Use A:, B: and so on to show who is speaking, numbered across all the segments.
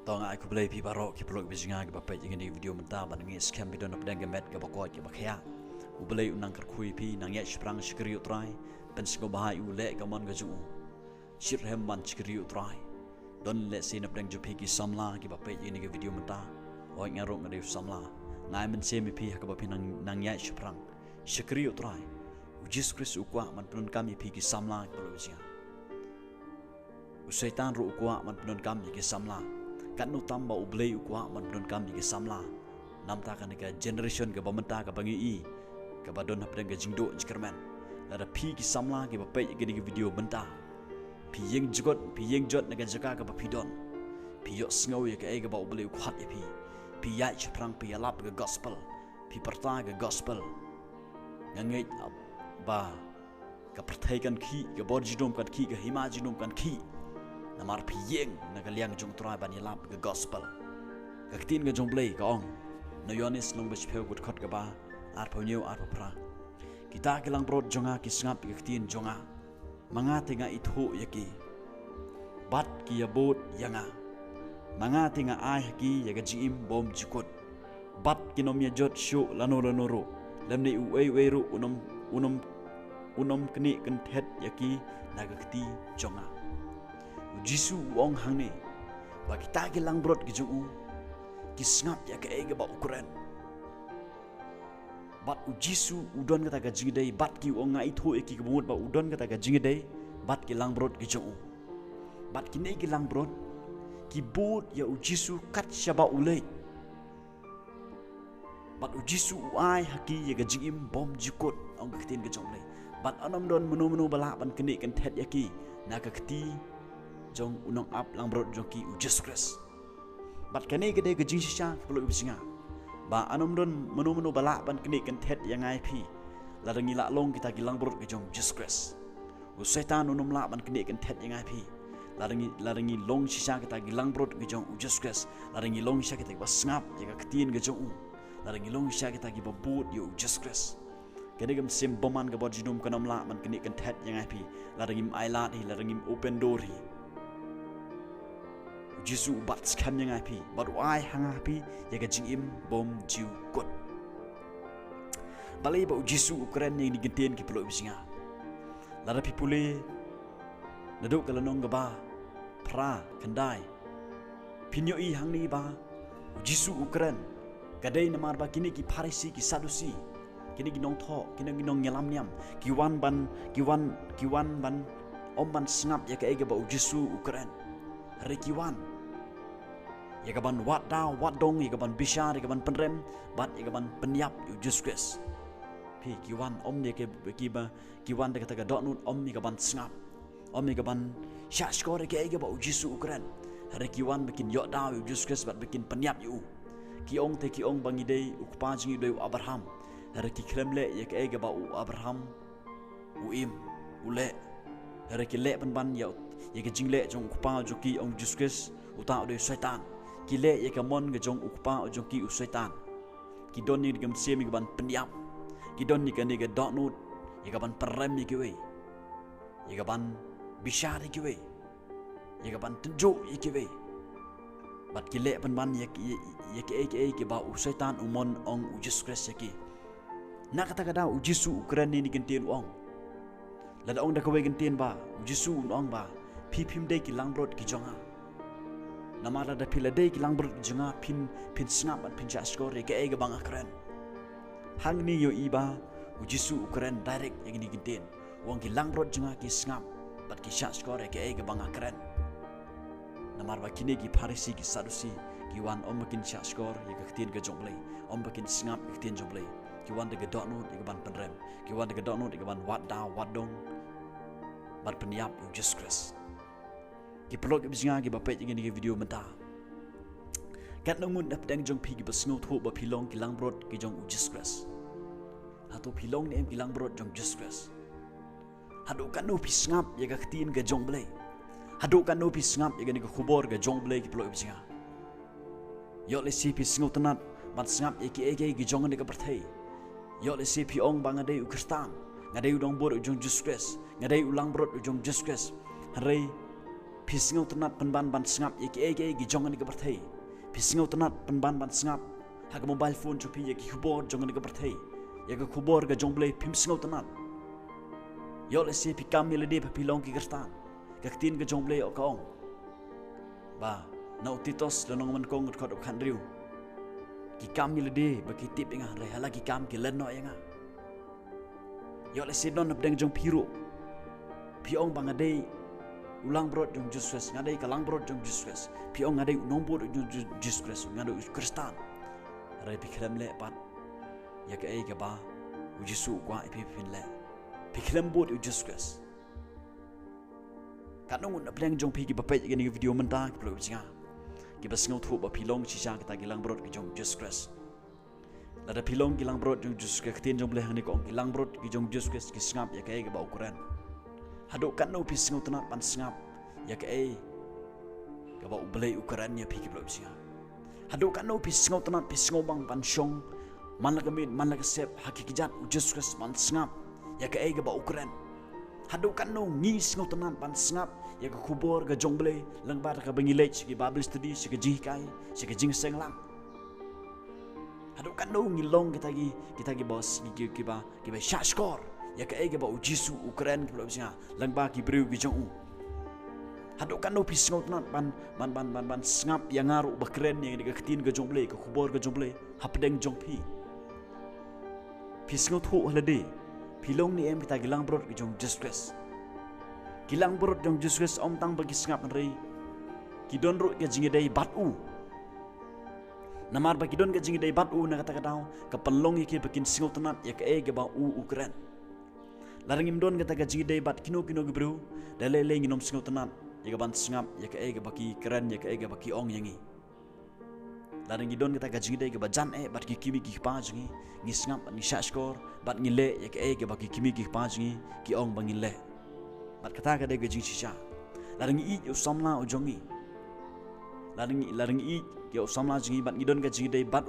A: Tong aku beli pi paralok ki peluk bijinga ki bapet jing ni video mentah ban ngi scam bidon op dang met ka bakot ki bakhya u beli unang kerkhui pi nang ya sprang skriu trai pen sgo bahai u le ka mon ga ju shirhem man skriu trai don le sin op dang ju pi ki samla ki bapet jing ni video mentah oi ngarok ngari samla ngai men se mi pi ka bapi nang ya sprang skriu trai u Jesus Christ u kwah man pun kami pi ki samla ki peluk bijinga u setan ru kwah man pun kami ki samla kan nu tamba ublei ukwa man don kami ke samla namta kan ke generation ke bamenta ke bangi i ke badon hapdeng ke jingdo jkerman la pi ki samla ke bapai ke ni video benta pi yeng jot na ke jaka ke bapidon pi yo sngow ye ke e ke ba ublei ukhat ye pi ya chiprang pi alap ke gospel pi perta ke gospel ngeit ba ke perthaikan khi ke borjidom kan khi ke himajidom kan khi namar piyeng nagaliang jong trai ban yalap ke gospel kaktin ke jong blei ka ong no yonis long bech pheu gut khot ka ba ar phoneu ar phra kita ke Langbrot jonga ki sngap kaktin jonga manga tinga ithuh yaki bat ki yabot yanga manga tinga ai haki yaga jim bom jikot bat ki nom ya jot shu lanoro lemni u ei ru unom kni kan thet yaki nagakti jonga Jisu wong hang ni ba kita ke Langbrot ki jung ki snap ya ke ege ba ukuran bat u Jisu udon kata ga jingdei bat ki wong ngai ithuh ki kebut ba udon kata ga jingdei bat ki Langbrot ki jung bat ki nei ki Langbrot ki bot ya u Jisu kat syaba ulei bat u Jisu ai haki ya ga jingim bom jikot ong kitin ke jong lei bat anom don menu bala ban kini kan thet yaki na ka kti jong unong ap Langbrot jong ki u Jesus Christ bat kane gede ke jingshisha peluk bisinga ba anom don menu bala ban kini kan thet yang ai pi la dangi la long kita ki Langbrot ke jong Jesus Christ u setan unom la ban kini kan thet yang ai pi la dangi long shisha kita ki Langbrot ke jong u Jesus Christ la dangi long shisha kita ba snap ya ka ktin ke jong u la dangi long shisha kita ki ba bot yu Jesus Christ kene gam sim boman ke bodjinum kanom la ban kini kan thet yang ai pi la dangi ai la hi la dangi open door hi Jisu bat scam yang api, bat wai hang api, jaga jingim bom jiu kot. Balai bau Jisu Ukraine yang digentin ki peluk bisinga. Lara pipule, naduk kalanong gaba, pra kendai. Pinyo i hang ni ba, Jisu Ukraine, kadai namar ba kini ki Parisi ki Sadusi, kini ginong tho, kini ginong nyalam niam, kiwan ban omban sngap ya ka ege bau Jisu Ukraine. Rekiwan ya kaban wat daw wat dong ya kaban bishar ya kaban penrem bat ya kaban penyap yu Jesus Christ pi kiwan om ya ke kiwan de kata dot nut om ya kaban sngap om ya kaban shashkor ke ege ba Jisu Ukraine rekiwan bikin yok daw yu Jesus Christ bat bikin penyap yu kiong te kiong bangi dei ukpa jingi dei Abraham reki kremle ya ke ege ba Abraham uim ule reki le ban ya ye ke jingle jong ukpa joki ong Jesus Christ uta de setan ki le ye ke mon ge jong ukpa joki u setan ki don ni gam semi ban penyap ki don ni ke donut ye ke ban perem ye ke we ye ke ban bishar ye ke we ye ke ban tenjo ye ke we bat ki le ban ye ke ba u setan umon ong u Jesus Christ ye ki na kata kada u Jisu Ukraine ni gentin ong la ong da ka we gentin ba u Jisu ong ba pim dei ki Langbrot ki jonga namara da pila dei ki Langbrot ki jonga pin snap at pin jaskor ke ege bang akren hang ni yo iba u Jisu Ukraine direct yang ni ginten wong ki Langbrot jonga ki snap bat ki jaskor ke ege bang akren namar ba kini ki Parisi ki Sadusi ki wan om kin jaskor ye ka ktin ke jonglei om bakin snap ki ktin jonglei ki wan de ge dotnut ye ban penrem ki wan de ge dotnut ye ban wat da wat dong bat penyap u Jesus Christ ki peluk bisinga ki bapet ingin ni video menta kat nungun dap dang jong pi ki basngo thu ba pilong ki Langbrot ki jong u Jesus Christ hatu pilong ni em ki Langbrot jong Jesus Christ hadu kan no pi snap ya ka ktin ke jong blei hadu kan no pi snap ya ni ka khubor ke jong blei ki peluk bisinga yo le si pi sngo tanat bat snap ya ki ege ki jong ni ka perthai yo le si pi ong bangade u kristang ngadai u dong bor u jong Jesus Christ ngadai u Langbrot u jong Jesus Christ hari pisngau tenat ban sengap ye ki jong ni ka berthei pisngau tenat ban sengap ha ka mobile phone chupi ye ki keyboard jong ni ka berthei ye ka keyboard ka jong blei pim sengau tenat yo le se pi kam le de pa pilong ki kerstan ka tin ka jong blei o ka ong ba na utitos le nong man kong khot khan riu ki kam le de ba ki tip inga re hala ki kam ki len no inga yo le se non deng jong piru pi ong bang ade Langbrot U Jisu ngadai ka Langbrot U Jisu pi ong ngadai nombor U Jisu ngadai Kristan rai pi khlem le pat ya ka ai ka ba U Jisu kwa pi fin le pi khlem bot U Jisu kanung na pleng jong pi ki ba pe ni video menta ki plo jinga ki ba sngau thu ba pi long chi cha ka ta ki Langbrot ki jong Jisu la da pi long ki Langbrot U Jisu ka tin jong ble hani ko ki Langbrot ki jong Jisu ki sngap ya ka ai ka ba ukuran hadok kan no pisngau tenat pan sengap ya ke ai ka ba ublei ukuran ya phiki blok sia hadok kan no pisngau tenat pisngau bang pan shong man la kamit man la sep hakikijat ujus pan sengap ya ke ai ka ba ukuran hadok kan no ngi sngau tenat pan sengap ya ka kubor ka jongblei langbar ka bangilej ki bible study si ka jikai si ka jingseng lang hadok kan no ngilong kita gi bos ki ba shot score ya ka ai ka ba U Jisu Ukraine ki blobsia langba ki breu ki jong hadok kan no pisngau tenat ban sengap yang ngaru ba keren yang ka tin ka jongblei ka kubor ka jongblei hapdeng jong pi pisngau thu halade pilong ni em kita gilang brot ki jong Jesus ki Langbrot jong Jesus om tang bagi sengap rei ki don ro ka jingidai batu namar ba ki don ka jingidai batu na kata katau ka penlong ki bakin singau tenat ya ka ai ka ba Ukraine larangim don kata ka jingidai bat kino gebru dalele nginom singau tenat ya ka ban sengap ya ka ai ka baki keren ya ka ai ka baki ong yangi larangi don kata ka jingidai ka ba jan bat ki kimi ki pa jingi ngi sengap ni shashkor bat ngile ya ka ai ka baki kimi ki pa jingi ki ong bangile bat kata ka de ka jingshisha larangi I yo samla o jongi larangi I yo samla jingi bat ngidon ka jingidai bat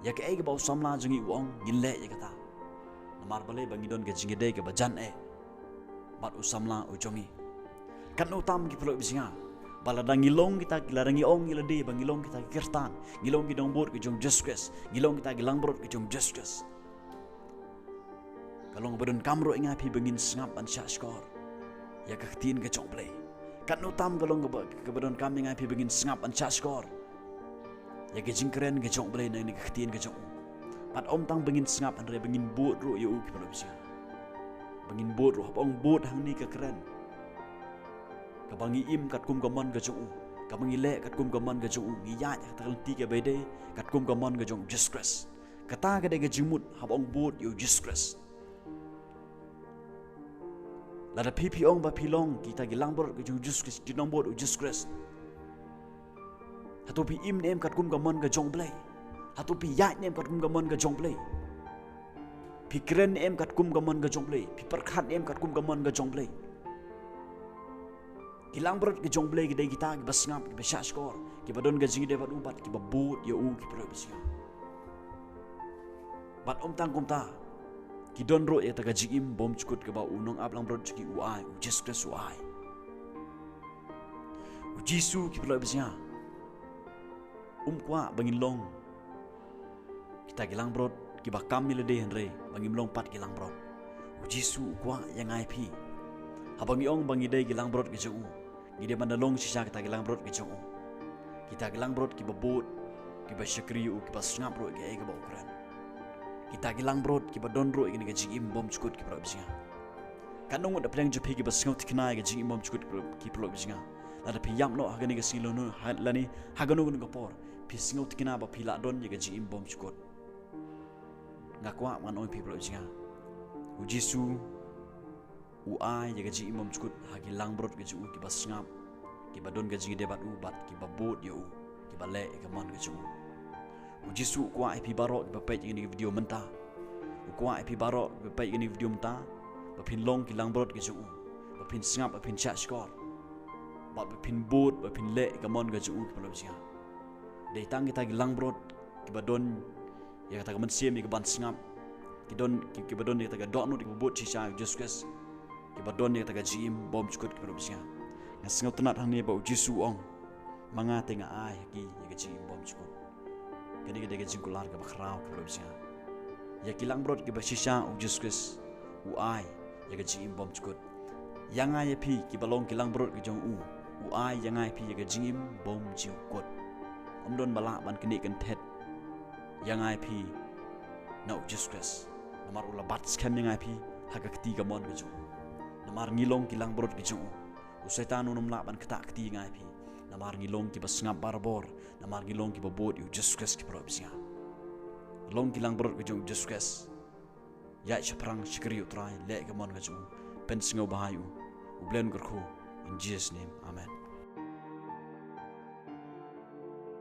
A: ya ka ai ka ba samla jingi ong ngile ya kata namar bale bangidon ka jingidai ka ba jan bat samla o jongi kan utam ki pelo bisinga baladang ngilong kita larangi ong ngilade bangilong kita kirtan ngilong ki dongbor ki jong Jesus ngilong kita Langbrot ki jong Jesus kalong badon kamro inga pi bangin sengap an shashkor ya ka tin ka chongplay kan utam kalong ka badon kam inga pi bangin sengap an shashkor ya ka jingkren ka chongplay na ni ka tin ka chong pat om tang bangin sengap an re bangin bot ro yu ki pelo bisinga bangin bot ro ong bot hang ni ka keren kabangi im kat kum gaman ga jong kabangi le kat kum gaman ga jong ngi ya ta kalti ke bede kat kum gaman ga jong Jesus kata ga de ga jimut habong bot yu Jesus la da pipi ong ba pilong kita gi Langbrot ga jong Jesus di nombor u Jesus hatu pi im nem kat kum gaman ga jong blai hatu pi ya nem kat kum gaman ga jong blai pi kren em kat kum gaman ga jong blai pi perkhat em kat kum gaman ga jong blai ki Langbrot ki jong blei ki dai kita ki basngap ki bashashkor ki badon ga jingi de bat ubat ki babut ya u ki pro bisya bat om tang kum ta ki don ro ya ta ga jingim bom chukut ke ba unong ab Langbrot ki uai U Jesus uai U Jisu ki pro bisya kwah bangin long kita ki Langbrot ki bakam ni le de henre bangim long pat ki Langbrot U Jisu kwah yang ai pi habangi ong bangi dai ki Langbrot ki jong gide bandalong sisa kita ki Langbrot ki jong kita ki Langbrot ki babot ki bashakri u ki basngap ro ki ai ka ba Ukraine kita ki Langbrot ki badon ro ki ni jing bom chukut ki pro bisinga kanong da pleng jupi ki basngau tikna ki jing bom chukut ki pro bisinga la da piyam no hagani ki silo no lani hagano gun ko por pisngau tikna ba pila don ki jing bom chukut ngakwa man oi pi pro bisinga U Jisu uai jaga ji imam cukut hagi Langbrot ke ju ki basngap ki badon ga ji debat ubat ki babot yo ki bale ke man ke ju U Jisu kwah pi barok ki bapet ni video menta kwah pi barok ki bapet ni video menta bapin long ki Langbrot ke ju bapin sngap bapin chat skor bapin bot bapin le ke man ke ju ki palo sia dei tang kita ki Langbrot ki badon ya kata ke mensiem ki ban sngap ki don ki badon ya kata ke dot no ki babot chi cha Jesus ki badon ni kata jim bom chukut ki probisia Ngasngau tenat hang ni ba U Jisu ong. Manga tenga ai ki ya jing bom chukun. Kani ke de jingkular ke bakrau ke berbisa. Ya ki Langbrot ke bashisha U Jisu Kris. U ai ya jing bom chukun. Yang ai pi ki balong ki Langbrot ke jong u. U ai yang ai pi ya jing bom jiu kot. Omdon bala ban kini kan tet. Yang ai pi na U Jisu Kris. Namar ula bat scam yang ai pi haga ketiga mon ke jong. Namar ngilong ki Langbrot ke jong u. U setan unum la ban ketak keti yang ai pi. Namar ngilong ki basngap barbor. Namar ngilong ki babot U Jisu Kris ki berbisa. Long ki Langbrot ke jong U Jisu Kris. Ya perang syukri utrai lek ke mon ke jong. Pen sengau bahayu. U blen gerkhu. In Jesus' name, amen.